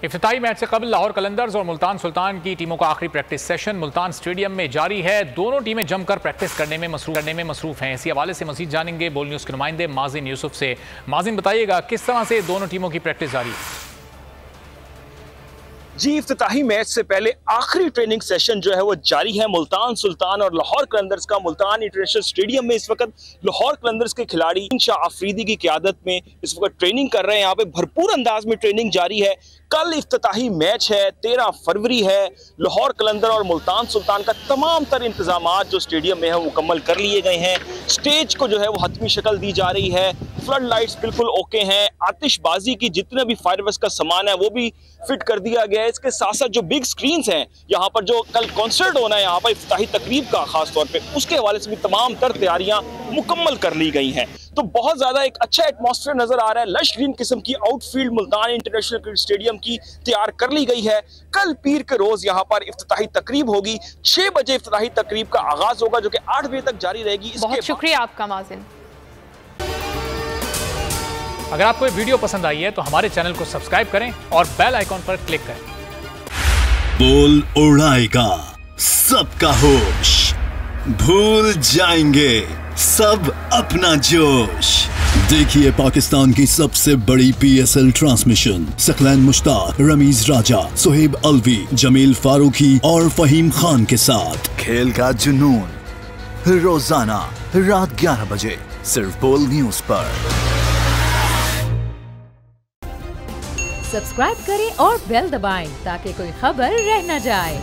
इफ्तिताई match से कबल लाहौर कलंदर्स और मुल्तान सुल्तान की टीमों का आखिरी प्रैक्टिस सेशन मुल्तान स्टेडियम में जारी है। दोनों टीमें जमकर प्रैक्टिस करने में मसरूफ हैं। इसी हवाले से मजीद जानेंगे बोल न्यूज़ के नुमाइंदे माजिन यूसुफ से। माजिन, बताइएगा किस तरह से दोनों टीमों की प्रैक्टिस जारी है? जी, इफ्तिताही मैच से पहले आखिरी ट्रेनिंग सेशन जो है वो जारी है मुल्तान सुल्तान और लाहौर कलंदर्स का। मुल्तान इंटरनेशनल स्टेडियम में इस वक्त लाहौर कलंदर्स के खिलाड़ी शाह अफरीदी की क़यादत में इस वक्त ट्रेनिंग कर रहे हैं। यहाँ पे भरपूर अंदाज में ट्रेनिंग जारी है। कल इफ्तिताही मैच है, 13 फरवरी है। लाहौर कलंदर और मुल्तान सुल्तान का तमाम तर इंतजामात जो स्टेडियम में है वो मुकम्मल कर लिए गए हैं। स्टेज को जो है वो हतमी शक्ल दी जा रही है। फ्लड लाइट्स बिल्कुल ओके हैं। आतिशबाजी की जितने भी फायरवर्क्स का सामान है वो भी फिट कर दिया गया है। इसके साथ साथ जो बिग स्क्रीन्स हैं, यहाँ पर जो कल कॉन्सर्ट होना है यहाँ पर इफ्तिताही तकरीब का खास तौर पे, उसके हवाले से भी तमाम तर तैयारियां मुकम्मल कर ली गई हैं। तो बहुत ज्यादा एक अच्छा एटमॉस्फेयर नजर आ रहा है। लश ग्रीन किस्म की outfield Multan international cricket stadium की तैयार कर ली गई है। कल पीर के रोज यहाँ पर इफ्तिताही तकरीब होगी। 6 बजे इफ्तिताही तकरीब का आगाज होगा जो कि 8 बजे तक जारी रहेगी। बहुत शुक्रिया आपका माजिन। अगर आपको ये वीडियो पसंद आई है तो हमारे चैनल को सब्सक्राइब करें और बेल आइकॉन पर क्लिक करें। बोल उड़ाएगा सबका होश, भूल जाएंगे सब अपना जोश। देखिए पाकिस्तान की सबसे बड़ी PSL ट्रांसमिशन सकलैन मुश्ताक, रमीज राजा, सुहेब अलवी, जमील फारूकी और फहीम खान के साथ खेल का जुनून रोजाना रात 11 बजे सिर्फ बोल न्यूज पर। सब्सक्राइब करें और बेल दबाएं ताकि कोई खबर रह न जाए।